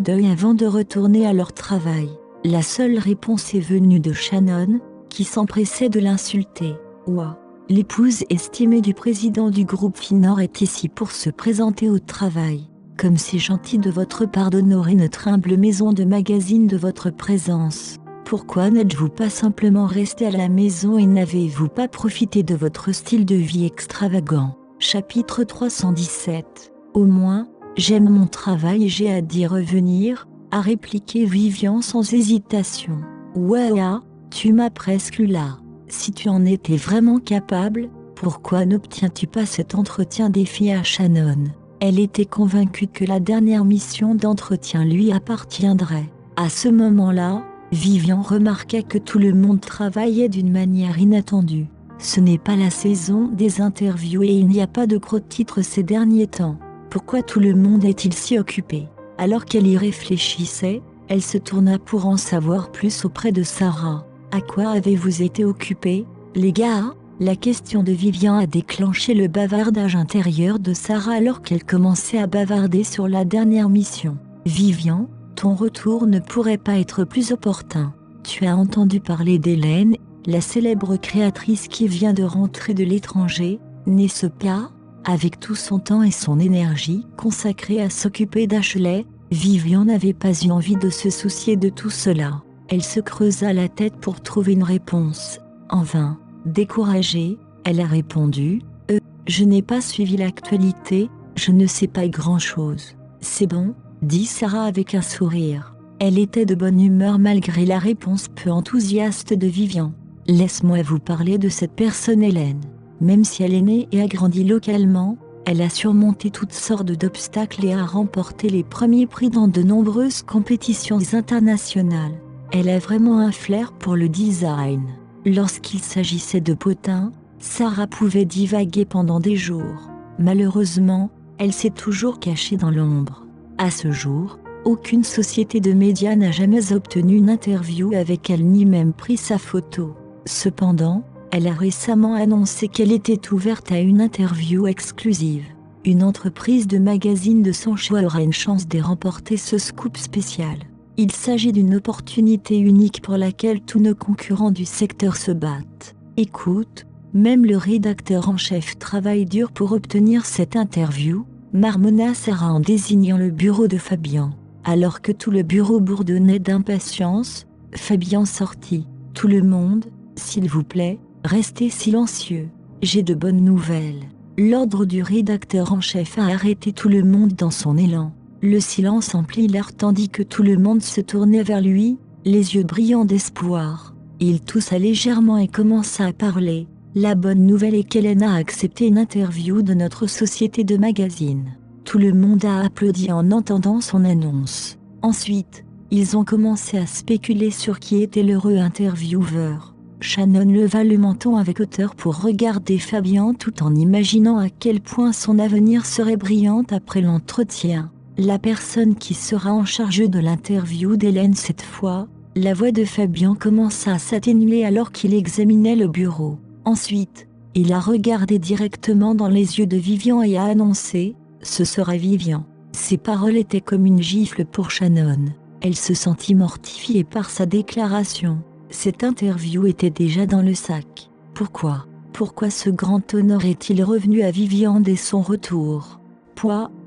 d'œil avant de retourner à leur travail. La seule réponse est venue de Shannon, qui s'empressait de l'insulter. « Ouah, l'épouse estimée du président du groupe Finor est ici pour se présenter au travail. Comme c'est gentil de votre part d'honorer notre humble maison de magazine de votre présence. Pourquoi n'êtes-vous pas simplement resté à la maison et n'avez-vous pas profité de votre style de vie extravagant ?» Chapitre 317. « Au moins, j'aime mon travail et j'ai hâte d'y revenir », a répliqué Vivian sans hésitation. « Ouah, tu m'as presque eu là. Si tu en étais vraiment capable, pourquoi n'obtiens-tu pas cet entretien défia Shannon. Elle était convaincue que la dernière mission d'entretien lui appartiendrait. À ce moment-là, Vivian remarqua que tout le monde travaillait d'une manière inattendue. Ce n'est pas la saison des interviews et il n'y a pas de gros titres ces derniers temps. Pourquoi tout le monde est-il si occupé? Alors qu'elle y réfléchissait, elle se tourna pour en savoir plus auprès de Sarah. À quoi avez-vous été occupés, les gars? La question de Vivian a déclenché le bavardage intérieur de Sarah alors qu'elle commençait à bavarder sur la dernière mission. Vivian, ton retour ne pourrait pas être plus opportun. Tu as entendu parler d'Hélène, la célèbre créatrice qui vient de rentrer de l'étranger, n'est-ce pas? Avec tout son temps et son énergie consacrée à s'occuper d'Ashley, Vivian n'avait pas eu envie de se soucier de tout cela. Elle se creusa la tête pour trouver une réponse. En vain. Découragée, elle a répondu « Je n'ai pas suivi l'actualité, je ne sais pas grand-chose. » « C'est bon, » dit Sarah avec un sourire. Elle était de bonne humeur malgré la réponse peu enthousiaste de Vivian. « Laisse-moi vous parler de cette personne Hélène. Même si elle est née et a grandi localement, elle a surmonté toutes sortes d'obstacles et a remporté les premiers prix dans de nombreuses compétitions internationales. Elle a vraiment un flair pour le design. » Lorsqu'il s'agissait de potins, Sarah pouvait divaguer pendant des jours. Malheureusement, elle s'est toujours cachée dans l'ombre. À ce jour, aucune société de médias n'a jamais obtenu une interview avec elle ni même pris sa photo. Cependant, elle a récemment annoncé qu'elle était ouverte à une interview exclusive. Une entreprise de magazine de son choix aura une chance de remporter ce scoop spécial. Il s'agit d'une opportunité unique pour laquelle tous nos concurrents du secteur se battent. Écoute, même le rédacteur en chef travaille dur pour obtenir cette interview, marmonna Sarah en désignant le bureau de Fabian. Alors que tout le bureau bourdonnait d'impatience, Fabian sortit. Tout le monde, s'il vous plaît, restez silencieux. J'ai de bonnes nouvelles. L'ordre du rédacteur en chef a arrêté tout le monde dans son élan. Le silence emplit l'air tandis que tout le monde se tournait vers lui, les yeux brillants d'espoir. Il toussa légèrement et commença à parler. La bonne nouvelle est qu'Hélène a accepté une interview de notre société de magazine. Tout le monde a applaudi en entendant son annonce. Ensuite, ils ont commencé à spéculer sur qui était l'heureux intervieweur. Shannon leva le menton avec hauteur pour regarder Fabian tout en imaginant à quel point son avenir serait brillant après l'entretien. La personne qui sera en charge de l'interview d'Hélène cette fois, la voix de Fabian commença à s'atténuer alors qu'il examinait le bureau. Ensuite, il a regardé directement dans les yeux de Vivian et a annoncé « Ce sera Vivian ». Ces paroles étaient comme une gifle pour Shannon. Elle se sentit mortifiée par sa déclaration. Cette interview était déjà dans le sac. Pourquoi ce grand honneur est-il revenu à Vivian dès son retour?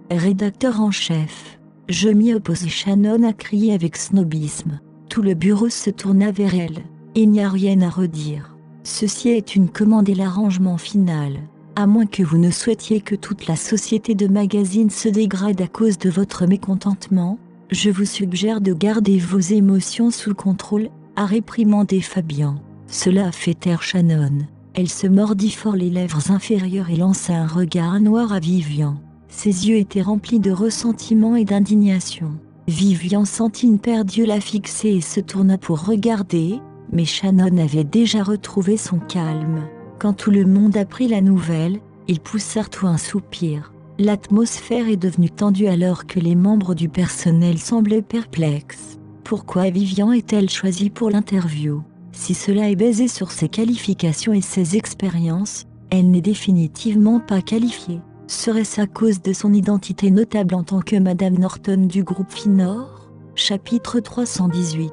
Rédacteur en chef. Je m'y oppose. Shannon a crié avec snobisme. Tout le bureau se tourna vers elle. Il n'y a rien à redire. Ceci est une commande et l'arrangement final. À moins que vous ne souhaitiez que toute la société de magazine se dégrade à cause de votre mécontentement, je vous suggère de garder vos émotions sous contrôle, a réprimandé Fabian. Cela a fait taire Shannon. Elle se mordit fort les lèvres inférieures et lança un regard noir à Vivian. Ses yeux étaient remplis de ressentiment et d'indignation. Vivian sentit une paire d'yeux la fixer et se tourna pour regarder, mais Shannon avait déjà retrouvé son calme. Quand tout le monde apprit la nouvelle, ils poussèrent tout un soupir. L'atmosphère est devenue tendue alors que les membres du personnel semblaient perplexes. Pourquoi Vivian est-elle choisie pour l'interview? Si cela est basé sur ses qualifications et ses expériences, elle n'est définitivement pas qualifiée. Serait-ce à cause de son identité notable en tant que Madame Norton du groupe Finor? Chapitre 318.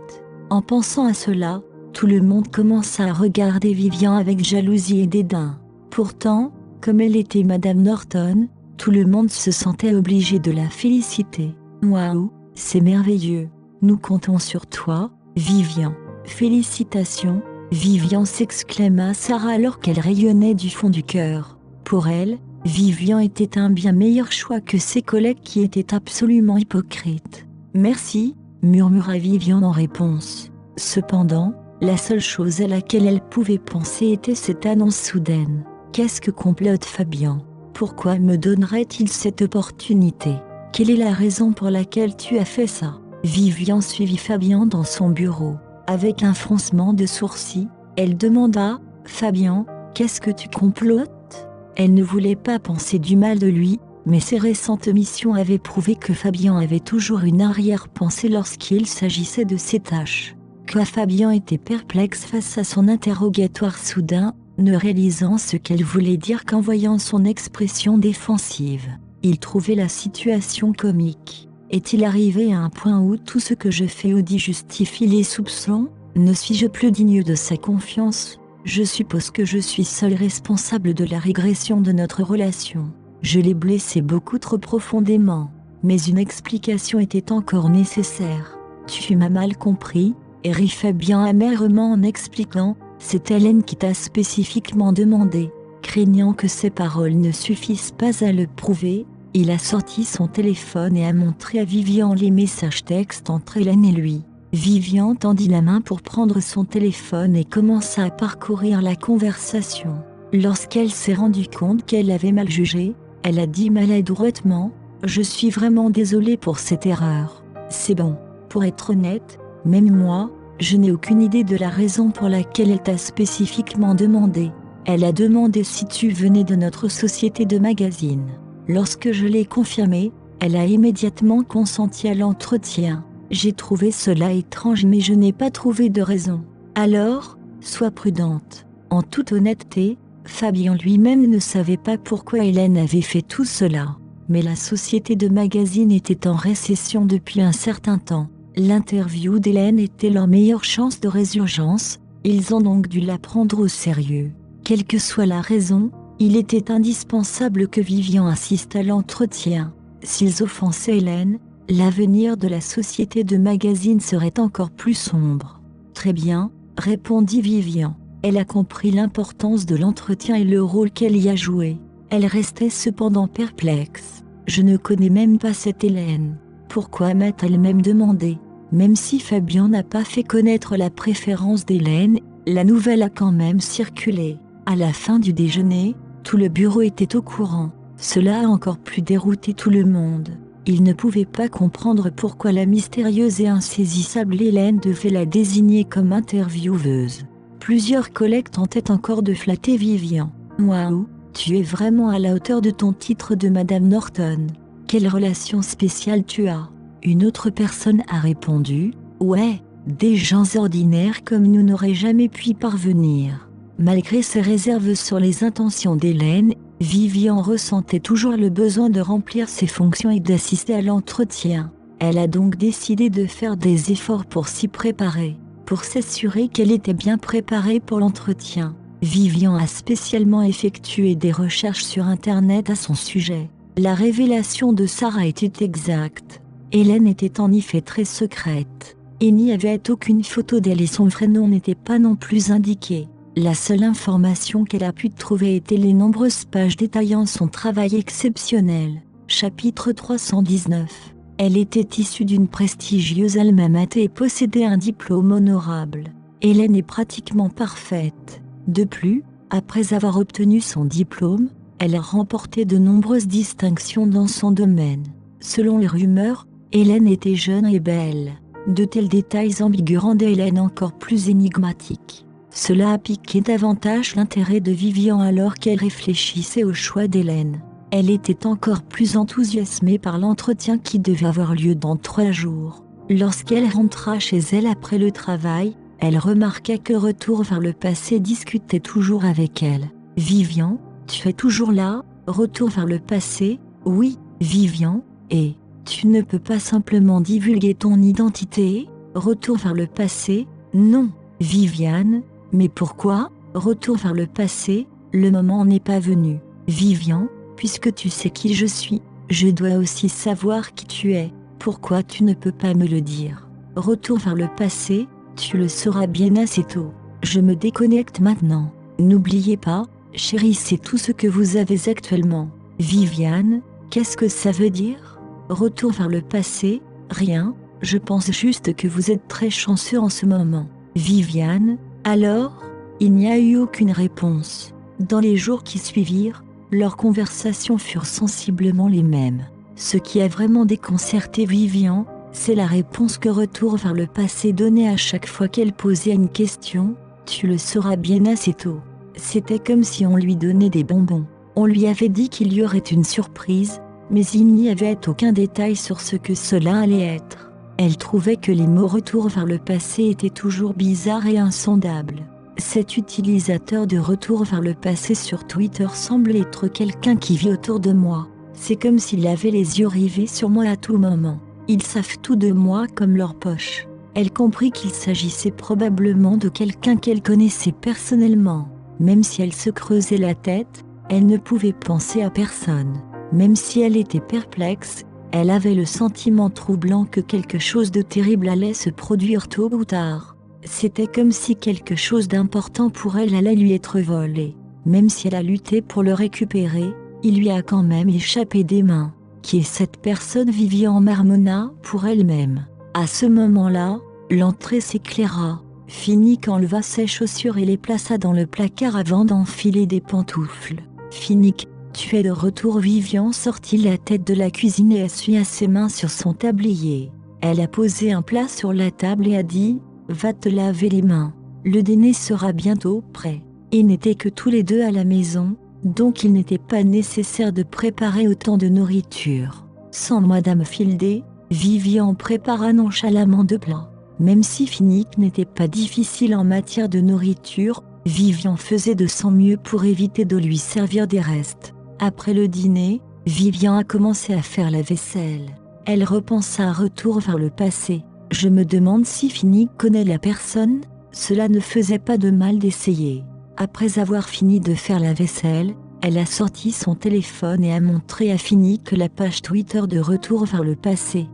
En pensant à cela, tout le monde commença à regarder Vivian avec jalousie et dédain. Pourtant, comme elle était Madame Norton, tout le monde se sentait obligé de la féliciter. Waouh, c'est merveilleux. Nous comptons sur toi, Vivian. Félicitations, Vivian, s'exclama Sarah alors qu'elle rayonnait du fond du cœur. Pour elle, Vivian était un bien meilleur choix que ses collègues qui étaient absolument hypocrites. Merci, murmura Vivian en réponse. Cependant, la seule chose à laquelle elle pouvait penser était cette annonce soudaine. Qu'est-ce que complote Fabian? Pourquoi me donnerait-il cette opportunité? Quelle est la raison pour laquelle tu as fait ça? Vivian suivit Fabian dans son bureau. Avec un froncement de sourcils, elle demanda « Fabien, qu'est-ce que tu complotes ?» Elle ne voulait pas penser du mal de lui, mais ses récentes missions avaient prouvé que Fabien avait toujours une arrière-pensée lorsqu'il s'agissait de ses tâches. Fabien était perplexe face à son interrogatoire soudain, ne réalisant ce qu'elle voulait dire qu'en voyant son expression défensive. Il trouvait la situation comique. Est-il arrivé à un point où tout ce que je fais ou dis justifie les soupçons? Ne suis-je plus digne de sa confiance? Je suppose que je suis seul responsable de la régression de notre relation. Je l'ai blessé beaucoup trop profondément. Mais une explication était encore nécessaire. Tu m'as mal compris, rit Fabien amèrement en expliquant. C'est Hélène qui t'a spécifiquement demandé. Craignant que ses paroles ne suffisent pas à le prouver, il a sorti son téléphone et a montré à Vivian les messages textes entre Hélène et lui. Vivian tendit la main pour prendre son téléphone et commença à parcourir la conversation. Lorsqu'elle s'est rendue compte qu'elle avait mal jugé, elle a dit maladroitement « Je suis vraiment désolée pour cette erreur. C'est bon, pour être honnête, même moi, je n'ai aucune idée de la raison pour laquelle elle t'a spécifiquement demandé. Elle a demandé si tu venais de notre société de magazine. Lorsque je l'ai confirmé, elle a immédiatement consenti à l'entretien. J'ai trouvé cela étrange mais je n'ai pas trouvé de raison. Alors, sois prudente. » En toute honnêteté, Fabien lui-même ne savait pas pourquoi Hélène avait fait tout cela. Mais la société de magazine était en récession depuis un certain temps. L'interview d'Hélène était leur meilleure chance de résurgence, ils ont donc dû la prendre au sérieux. Quelle que soit la raison, il était indispensable que Vivian assiste à l'entretien. S'ils offensaient Hélène, l'avenir de la société de magazine serait encore plus sombre. Très bien, répondit Vivian. Elle a compris l'importance de l'entretien et le rôle qu'elle y a joué. Elle restait cependant perplexe. Je ne connais même pas cette Hélène. Pourquoi m'a-t-elle même demandé? Même si Fabien n'a pas fait connaître la préférence d'Hélène, la nouvelle a quand même circulé. À la fin du déjeuner, tout le bureau était au courant. Cela a encore plus dérouté tout le monde. Ils ne pouvaient pas comprendre pourquoi la mystérieuse et insaisissable Hélène devait la désigner comme intervieweuse. Plusieurs collègues tentaient encore de flatter Vivian. « Waouh, tu es vraiment à la hauteur de ton titre de Madame Norton. Quelle relation spéciale tu as ?» Une autre personne a répondu « Ouais, des gens ordinaires comme nous n'auraient jamais pu y parvenir. » Malgré ses réserves sur les intentions d'Hélène, Vivian ressentait toujours le besoin de remplir ses fonctions et d'assister à l'entretien. Elle a donc décidé de faire des efforts pour s'y préparer. Pour s'assurer qu'elle était bien préparée pour l'entretien, Vivian a spécialement effectué des recherches sur Internet à son sujet. La révélation de Sarah était exacte. Hélène était en effet très secrète. Il n'y avait aucune photo d'elle et son vrai nom n'était pas non plus indiqué. La seule information qu'elle a pu trouver était les nombreuses pages détaillant son travail exceptionnel. Chapitre 319. Elle était issue d'une prestigieuse alma mater et possédait un diplôme honorable. Hélène est pratiquement parfaite. De plus, après avoir obtenu son diplôme, elle a remporté de nombreuses distinctions dans son domaine. Selon les rumeurs, Hélène était jeune et belle. De tels détails ambigus rendaient Hélène encore plus énigmatique. Cela a piqué davantage l'intérêt de Vivian alors qu'elle réfléchissait au choix d'Hélène. Elle était encore plus enthousiasmée par l'entretien qui devait avoir lieu dans 3 jours. Lorsqu'elle rentra chez elle après le travail, elle remarqua que Retour vers le passé discutait toujours avec elle. « Vivian, tu es toujours là? Retour vers le passé? » « Oui, Vivian, et tu ne peux pas simplement divulguer ton identité? Retour vers le passé? Non, Viviane, mais pourquoi? Retour vers le passé, le moment n'est pas venu. Vivian, puisque tu sais qui je suis, je dois aussi savoir qui tu es. Pourquoi tu ne peux pas me le dire? Retour vers le passé, tu le sauras bien assez tôt. Je me déconnecte maintenant. N'oubliez pas, chérissez tout ce que vous avez actuellement. Viviane, qu'est-ce que ça veut dire? Retour vers le passé, rien, je pense juste que vous êtes très chanceux en ce moment. Viviane, alors? Il n'y a eu aucune réponse. Dans les jours qui suivirent, leurs conversations furent sensiblement les mêmes. Ce qui a vraiment déconcerté Vivian, C'est la réponse que Retour vers le passé donnait à chaque fois qu'elle posait une question. Tu le sauras bien assez tôt. C'était comme si on lui donnait des bonbons. On lui avait dit qu'il y aurait une surprise, mais il n'y avait aucun détail sur ce que cela allait être. Elle trouvait que les mots Retour vers le passé étaient toujours bizarres et insondables. Cet utilisateur de Retour vers le passé sur Twitter semble être quelqu'un qui vit autour de moi. C'est comme s'il avait les yeux rivés sur moi à tout moment. Ils savent tout de moi comme leur poche. Elle comprit qu'il s'agissait probablement de quelqu'un qu'elle connaissait personnellement. Même si elle se creusait la tête, elle ne pouvait penser à personne. Même si elle était perplexe, elle avait le sentiment troublant que quelque chose de terrible allait se produire tôt ou tard. C'était comme si quelque chose d'important pour elle allait lui être volé. Même si elle a lutté pour le récupérer, il lui a quand même échappé des mains. Qui est cette personne? Vivian marmonna pour elle-même. À ce moment-là, l'entrée s'éclaira. Finnick enleva ses chaussures et les plaça dans le placard avant d'enfiler des pantoufles. Finnick, tu es de retour? Vivian sortit la tête de la cuisine et essuya ses mains sur son tablier. Elle a posé un plat sur la table et a dit « Va te laver les mains. Le dîner sera bientôt prêt. » Ils n'étaient que tous les deux à la maison, donc il n'était pas nécessaire de préparer autant de nourriture. Sans Madame Fielding, Vivian prépara nonchalamment deux plats. Même si Finnick n'était pas difficile en matière de nourriture, Vivian faisait de son mieux pour éviter de lui servir des restes. Après le dîner, Vivian a commencé à faire la vaisselle. Elle repensa à Retour vers le passé. Je me demande si Finnick connaît la personne. Cela ne faisait pas de mal d'essayer. Après avoir fini de faire la vaisselle, elle a sorti son téléphone et a montré à Finnick la page Twitter de Retour vers le passé.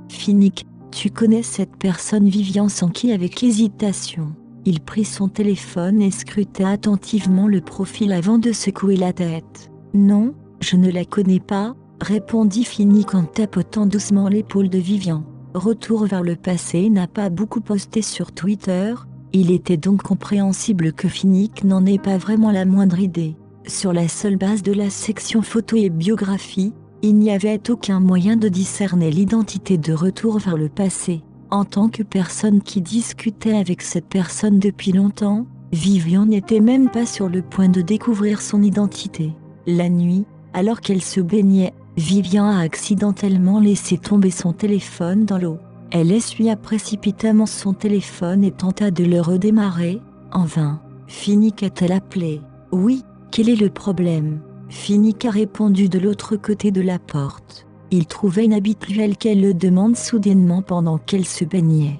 Finnick, tu connais cette personne? Vivian s'enquit avec hésitation. Il prit son téléphone et scruta attentivement le profil avant de secouer la tête. Non, je ne la connais pas, répondit Finnick en tapotant doucement l'épaule de Vivian. Retour vers le passé n'a pas beaucoup posté sur Twitter. Il était donc compréhensible que Finnick n'en ait pas vraiment la moindre idée. Sur la seule base de la section photo et biographie, il n'y avait aucun moyen de discerner l'identité de Retour vers le passé. En tant que personne qui discutait avec cette personne depuis longtemps, Vivian n'était même pas sur le point de découvrir son identité. La nuit, alors qu'elle se baignait, Vivian a accidentellement laissé tomber son téléphone dans l'eau. Elle essuya précipitamment son téléphone et tenta de le redémarrer, en vain. Finnick a-t-elle appelé? Oui, quel est le problème? Finnick a répondu de l'autre côté de la porte. Il trouvait inhabituel qu'elle le demande soudainement pendant qu'elle se baignait.